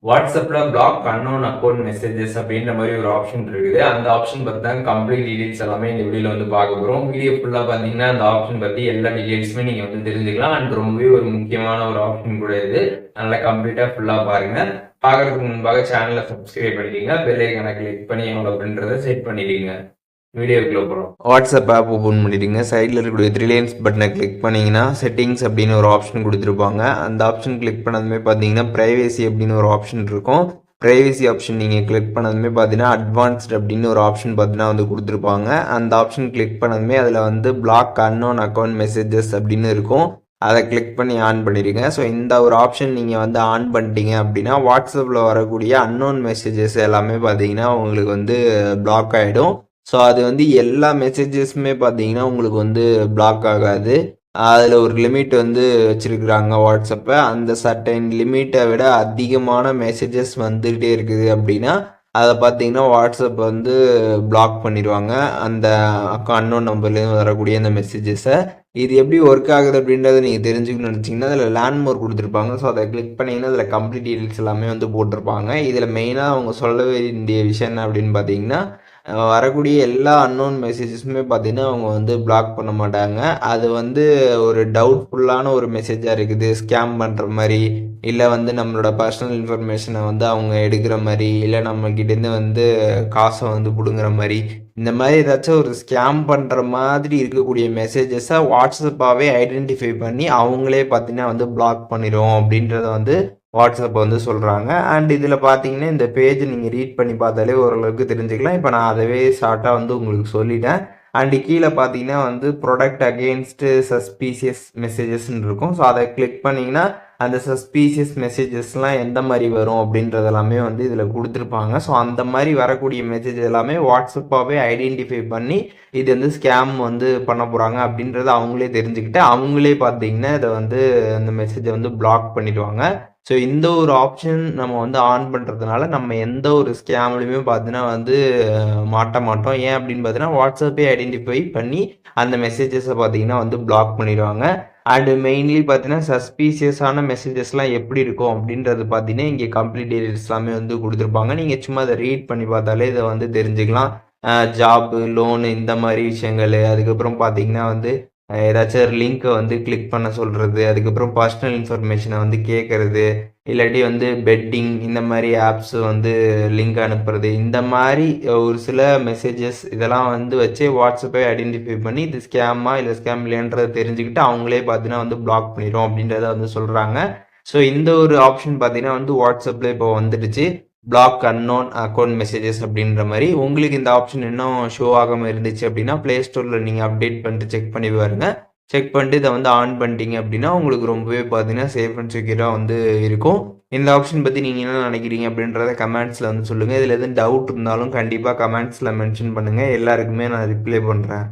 வாட்ஸ்அப்ல black unknown account messages அப்படின்ற மாதிரி ஒரு ஆப்ஷன் இருக்குது. அந்த ஆப்ஷன் பத்தி தான் கம்ப்ளீட் டீடைல்ஸ் எல்லாமே இந்த வீடியோல வந்து பார்க்க போறோம். வீடியோ ஃபுல்லா பார்த்தீங்கன்னா அந்த ஆப்ஷன் பத்தி எல்லா டீடைல்ஸுமே நீங்க வந்து தெரிஞ்சுக்கலாம். அண்ட் ரொம்பவே ஒரு முக்கியமான ஒரு ஆப்ஷன் கூட இது. நல்லா கம்ப்ளீட்டா ஃபுல்லா பாருங்க. பார்க்கறதுக்கு முன்பாக சேனலை சப்ஸ்கிரைப் பண்ணிக்கோங்க. பெல் ஐகானை கிளிக் பண்ணி எவ்வளோ அப்படின்றத செட் பண்ணிடுங்க. வீடியோக்குள்ள போகிறோம். வாட்ஸ்அப் ஆப் ஓப்பன் பண்ணிடுங்க. சைடில் இருக்கக்கூடிய த்ரீ லைன்ஸ் பட்டனை கிளிக் பண்ணிங்கன்னா செட்டிங்ஸ் அப்படின்னு ஒரு ஆப்ஷன் கொடுத்துருப்பாங்க. அந்த ஆப்ஷன் கிளிக் பண்ணதுமே பார்த்தீங்கன்னா ப்ரைவேசி அப்படின்னு ஒரு ஆப்ஷன் இருக்கும். ப்ரைவேசி ஆப்ஷன் நீங்கள் கிளிக் பண்ணதுமே பார்த்தீங்கன்னா அட்வான்ஸ்ட் அப்படின்னு ஒரு ஆப்ஷன் பார்த்தீங்கன்னா வந்து கொடுத்துருப்பாங்க. அந்த ஆப்ஷன் கிளிக் பண்ணதுமே அதில் வந்து பிளாக் அன்னோன் அக்கௌண்ட் மெசேஜஸ் அப்படின்னு இருக்கும். அதை கிளிக் பண்ணி ஆன் பண்ணிடுங்க. ஸோ இந்த ஒரு ஆப்ஷன் நீங்கள் வந்து ஆன் பண்ணிட்டீங்க அப்படின்னா வாட்ஸ்அப்பில் வரக்கூடிய அன்னோன் மெசேஜஸ் எல்லாமே பார்த்தீங்கன்னா உங்களுக்கு வந்து பிளாக் ஆகிடும். ஸோ அது வந்து எல்லா மெசேஜஸுமே பார்த்தீங்கன்னா உங்களுக்கு வந்து பிளாக் ஆகாது. அதில் ஒரு லிமிட் வந்து வச்சுருக்குறாங்க வாட்ஸ்அப்பை. அந்த சர்டைன் லிமிட்டை விட அதிகமான மெசேஜஸ் வந்துகிட்டே இருக்குது அப்படின்னா அதை பார்த்தீங்கன்னா வாட்ஸ்அப் வந்து பிளாக் பண்ணிடுவாங்க அந்த அன்னோன் நம்பர்லேருந்து வரக்கூடிய அந்த மெசேஜஸை. இது எப்படி ஒர்க் ஆகுது அப்படின்றத நீங்கள் தெரிஞ்சுக்கணும்னு நினச்சிங்கன்னா அதில் லேண்ட்மார்க் கொடுத்துருப்பாங்க. ஸோ அதை கிளிக் பண்ணிங்கன்னா அதில் கம்ப்ளீட் டீடைல்ஸ் எல்லாமே வந்து போட்டிருப்பாங்க. இதில் மெயினாக அவங்க சொல்ல வேண்டிய விஷயம் என்ன அப்படின்னு பார்த்தீங்கன்னா வரக்கூடிய எல்லா அன்னோன் மெசேஜஸுமே பார்த்தீங்கன்னா அவங்க வந்து பிளாக் பண்ண மாட்டாங்க. அது வந்து ஒரு டவுட்ஃபுல்லான ஒரு மெசேஜாக இருக்குது, ஸ்கேம் பண்ணுற மாதிரி, இல்லை வந்து நம்மளோட பர்சனல் இன்ஃபர்மேஷனை வந்து அவங்க எடுக்கிற மாதிரி, இல்லை நம்மக்கிட்டேருந்து வந்து காசை வந்து பிடுங்குற மாதிரி, இந்த மாதிரி ஏதாச்சும் ஒரு ஸ்கேம் பண்ணுற மாதிரி இருக்கக்கூடிய மெசேஜஸை வாட்ஸ்அப்பாகவே ஐடென்டிஃபை பண்ணி அவங்களே பார்த்தீங்கன்னா வந்து பிளாக் பண்ணிடும் அப்படின்றத வந்து வாட்ஸ்அப் வந்து சொல்கிறாங்க. அண்ட் இதில் பார்த்தீங்கன்னா இந்த பேஜ் நீங்கள் ரீட் பண்ணி பார்த்தாலே ஓரளவுக்கு தெரிஞ்சுக்கலாம். இப்போ நான் அதவே ஷார்ட்டாக வந்து உங்களுக்கு சொல்லிட்டேன். அண்டு கீழே பார்த்தீங்கன்னா வந்து ப்ரொடக்ட் அகெயின்ஸ்ட் சஸ்பீஷியஸ் மெசேஜஸ்ன்னு இருக்கும். ஸோ அதை கிளிக் பண்ணிங்கன்னா அந்த சஸ்பீஷியஸ் மெசேஜஸ்லாம் எந்த மாதிரி வரும் அப்படின்றது எல்லாமே வந்து இதில் கொடுத்துருப்பாங்க. ஸோ அந்த மாதிரி வரக்கூடிய மெசேஜ் எல்லாமே வாட்ஸ்அப்பாகவே ஐடென்டிஃபை பண்ணி இது வந்து ஸ்கேம் வந்து பண்ண போகிறாங்க அப்படின்றத அவங்களே தெரிஞ்சுக்கிட்டு அவங்களே பார்த்தீங்கன்னா இதை வந்து அந்த மெசேஜை வந்து பிளாக் பண்ணிடுவாங்க. ஸோ இந்த ஒரு ஆப்ஷன் நம்ம வந்து ஆன் பண்ணுறதுனால நம்ம எந்த ஒரு ஸ்கேம்லையுமே பார்த்தீங்கன்னா வந்து மாட்ட மாட்டோம். ஏன் அப்படின்னு பார்த்தீங்கன்னா வாட்ஸ்அப்பே ஐடென்டிஃபை பண்ணி அந்த மெசேஜஸை பார்த்தீங்கன்னா வந்து பிளாக் பண்ணிடுவாங்க. அண்டு மெயின்லி பார்த்தீங்கன்னா சஸ்பீஷியஸான மெசேஜஸ்லாம் எப்படி இருக்கும் அப்படின்றது பார்த்தீங்கன்னா இங்கே கம்ப்ளீட் டீடைல்ஸ் எல்லாமே வந்து கொடுத்துருப்பாங்க. நீங்கள் சும்மா அதை ரீட் பண்ணி பார்த்தாலே இதை வந்து தெரிஞ்சுக்கலாம். ஜாப்பு, லோனு இந்த மாதிரி விஷயங்கள், அதுக்கப்புறம் பார்த்தீங்கன்னா வந்து ஏதாச்சும் ஒரு லிங்க்கை வந்து கிளிக் பண்ண சொல்கிறது, அதுக்கப்புறம் பர்சனல் இன்ஃபர்மேஷனை வந்து கேட்குறது, இல்லாட்டி வந்து பெட்டிங் இந்த மாதிரி ஆப்ஸ் வந்து லிங்க் அனுப்புறது, இந்த மாதிரி ஒரு சில மெசேஜஸ் இதெல்லாம் வந்து வச்சு வாட்ஸ்அப்பை ஐடென்டிஃபை பண்ணி இது ஸ்கேமா இல்லை ஸ்கேம் இல்லைன்றதை தெரிஞ்சுக்கிட்டு அவங்களே பார்த்தீங்கன்னா வந்து பிளாக் பண்ணிடும் அப்படின்றத வந்து சொல்கிறாங்க. ஸோ இந்த ஒரு ஆப்ஷன் பார்த்தீங்கன்னா வந்து வாட்ஸ்அப்பில் இப்போ வந்துடுச்சு. பிளாக் அன்னோன் அக்கௌண்ட் மெசேஜஸ் அப்படின்ற மாதிரி. உங்களுக்கு இந்த ஆப்ஷன் இன்னும் ஷோ ஆகாமல் இருந்துச்சு அப்படின்னா ப்ளே ஸ்டோரில் நீங்கள் அப்டேட் பண்ணிட்டு செக் பண்ணி பாருங்க. செக் பண்ணிட்டு இதை வந்து ஆன் பண்ணிட்டீங்க அப்படின்னா உங்களுக்கு ரொம்பவே பார்த்தீங்கன்னா சேஃப் அண்ட் செக்யூராக வந்து இருக்கும். இந்த ஆப்ஷன் பற்றி நீங்கள் என்ன நினைக்கிறீங்க அப்படின்றத கமெண்ட்ஸில் வந்து சொல்லுங்கள். இதில் எதுவும் டவுட் இருந்தாலும் கண்டிப்பாக கமெண்ட்ஸில் மென்ஷன் பண்ணுங்கள். எல்லாருக்குமே நான் ரிப்ளை பண்ணுறேன்.